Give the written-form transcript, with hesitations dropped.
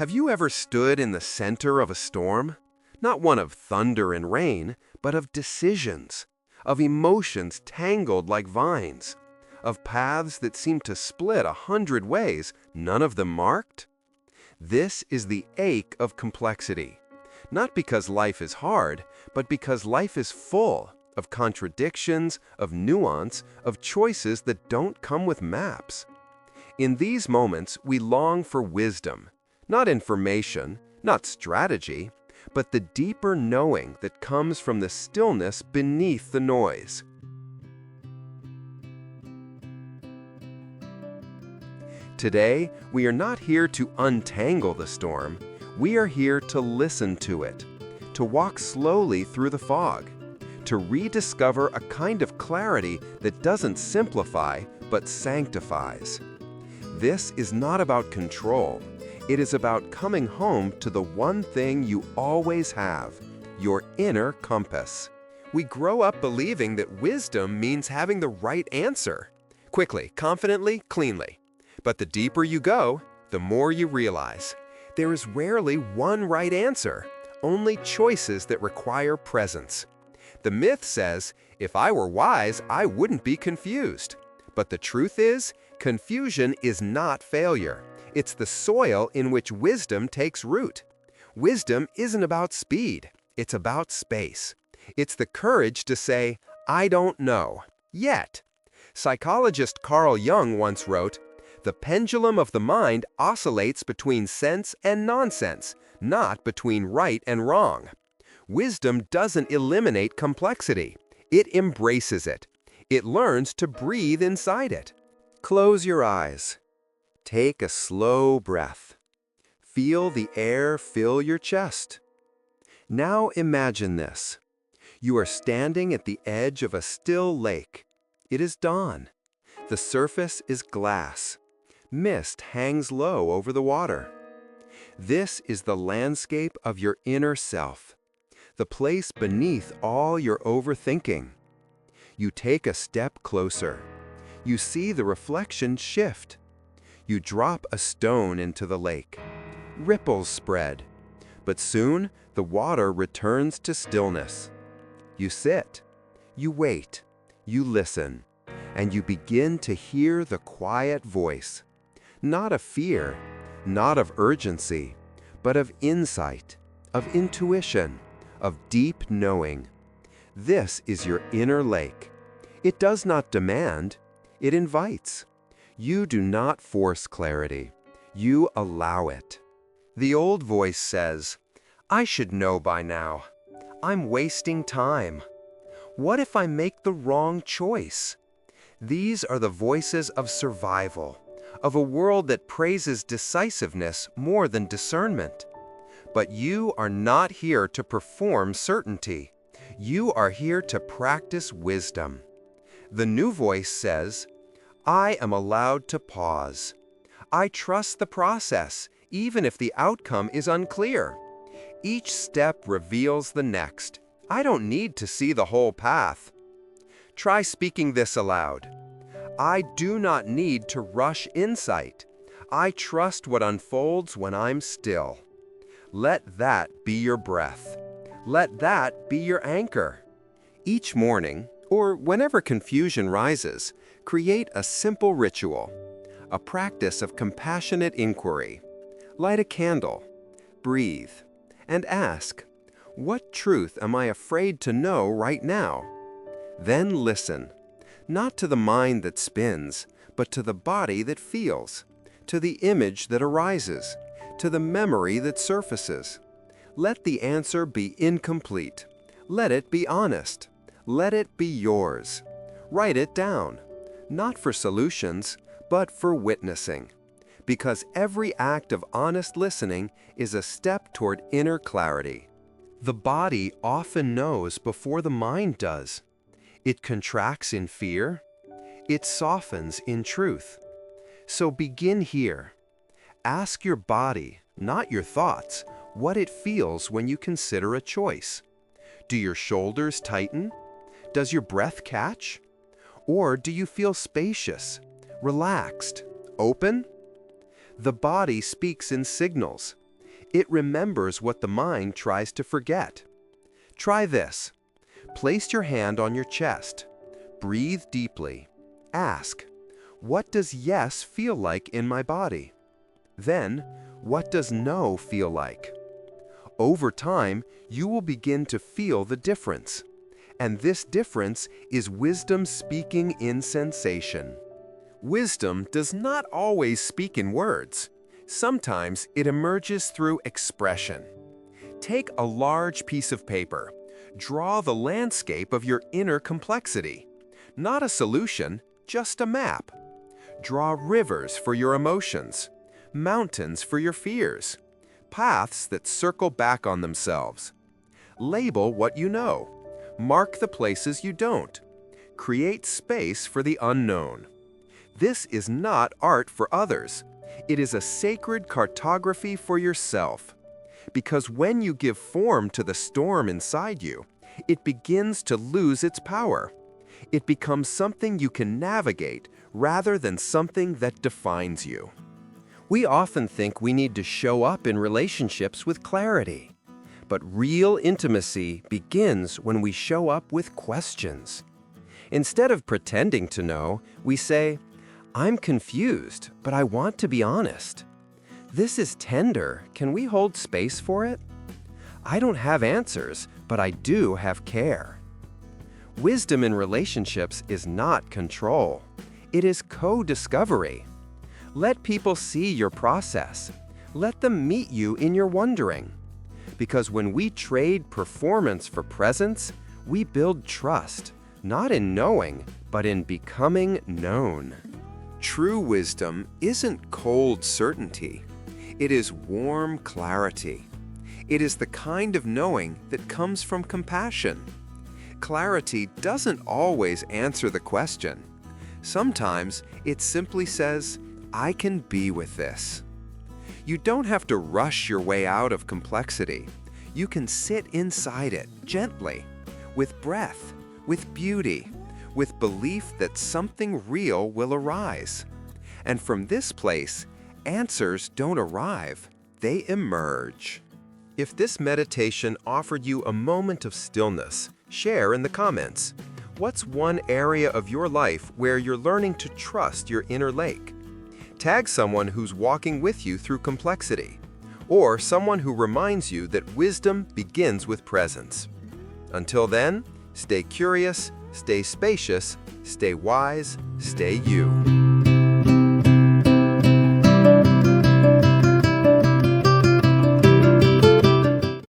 Have you ever stood in the center of a storm? Not one of thunder and rain, but of decisions, of emotions tangled like vines, of paths that seem to split 100 ways, none of them marked? This is the ache of complexity. Not because life is hard, but because life is full of contradictions, of nuance, of choices that don't come with maps. In these moments, we long for wisdom, not information, not strategy, but the deeper knowing that comes from the stillness beneath the noise. Today, we are not here to untangle the storm. We are here to listen to it, to walk slowly through the fog, to rediscover a kind of clarity that doesn't simplify but sanctifies. This is not about control. It is about coming home to the one thing you always have, your inner compass. We grow up believing that wisdom means having the right answer, quickly, confidently, cleanly. But the deeper you go, the more you realize there is rarely one right answer, only choices that require presence. The myth says, if I were wise, I wouldn't be confused. But the truth is, confusion is not failure. It's the soil in which wisdom takes root. Wisdom isn't about speed, it's about space. It's the courage to say, I don't know, yet. Psychologist Carl Jung once wrote, the pendulum of the mind oscillates between sense and nonsense, not between right and wrong. Wisdom doesn't eliminate complexity. It embraces it. It learns to breathe inside it. Close your eyes. Take a slow breath. Feel the air fill your chest. Now imagine this. You are standing at the edge of a still lake. It is dawn. The surface is glass. Mist hangs low over the water. This is the landscape of your inner self, the place beneath all your overthinking. You take a step closer. You see the reflection shift. You drop a stone into the lake. Ripples spread. But soon, the water returns to stillness. You sit. You wait. You listen. And you begin to hear the quiet voice. Not of fear, not of urgency, but of insight, of intuition, of deep knowing. This is your inner lake. It does not demand, it invites. You do not force clarity. You allow it. The old voice says, I should know by now. I'm wasting time. What if I make the wrong choice? These are the voices of survival, of a world that praises decisiveness more than discernment. But you are not here to perform certainty. You are here to practice wisdom. The new voice says, I am allowed to pause. I trust the process, even if the outcome is unclear. Each step reveals the next. I don't need to see the whole path. Try speaking this aloud. I do not need to rush insight. I trust what unfolds when I'm still. Let that be your breath. Let that be your anchor. Each morning, or whenever confusion rises, create a simple ritual, a practice of compassionate inquiry. Light a candle, breathe, and ask, what truth am I afraid to know right now? Then listen, not to the mind that spins, but to the body that feels, to the image that arises, to the memory that surfaces. Let the answer be incomplete. Let it be honest. Let it be yours. Write it down, not for solutions, but for witnessing. Because every act of honest listening is a step toward inner clarity. The body often knows before the mind does. It contracts in fear. It softens in truth. So begin here. Ask your body, not your thoughts, what it feels when you consider a choice. Do your shoulders tighten? Does your breath catch? Or do you feel spacious, relaxed, open? The body speaks in signals. It remembers what the mind tries to forget. Try this. Place your hand on your chest. Breathe deeply. Ask, what does yes feel like in my body? Then, what does no feel like? Over time, you will begin to feel the difference. And this difference is wisdom speaking in sensation. Wisdom does not always speak in words. Sometimes it emerges through expression. Take a large piece of paper. Draw the landscape of your inner complexity. Not a solution, just a map. Draw rivers for your emotions, mountains for your fears, paths that circle back on themselves. Label what you know. Mark the places you don't. Create space for the unknown. This is not art for others. It is a sacred cartography for yourself. Because when you give form to the storm inside you, it begins to lose its power. It becomes something you can navigate rather than something that defines you. We often think we need to show up in relationships with clarity. But real intimacy begins when we show up with questions. Instead of pretending to know, we say, I'm confused, but I want to be honest. This is tender. Can we hold space for it? I don't have answers, but I do have care. Wisdom in relationships is not control. It is co-discovery. Let people see your process. Let them meet you in your wondering. Because when we trade performance for presence, we build trust, not in knowing, but in becoming known. True wisdom isn't cold certainty. It is warm clarity. It is the kind of knowing that comes from compassion. Clarity doesn't always answer the question. Sometimes it simply says, I can be with this. You don't have to rush your way out of complexity. You can sit inside it gently, with breath, with beauty, with belief that something real will arise. And from this place, answers don't arrive, they emerge. If this meditation offered you a moment of stillness, share in the comments. What's one area of your life where you're learning to trust your inner lake? Tag someone who's walking with you through complexity, or someone who reminds you that wisdom begins with presence. Until then, stay curious, stay spacious, stay wise, stay you.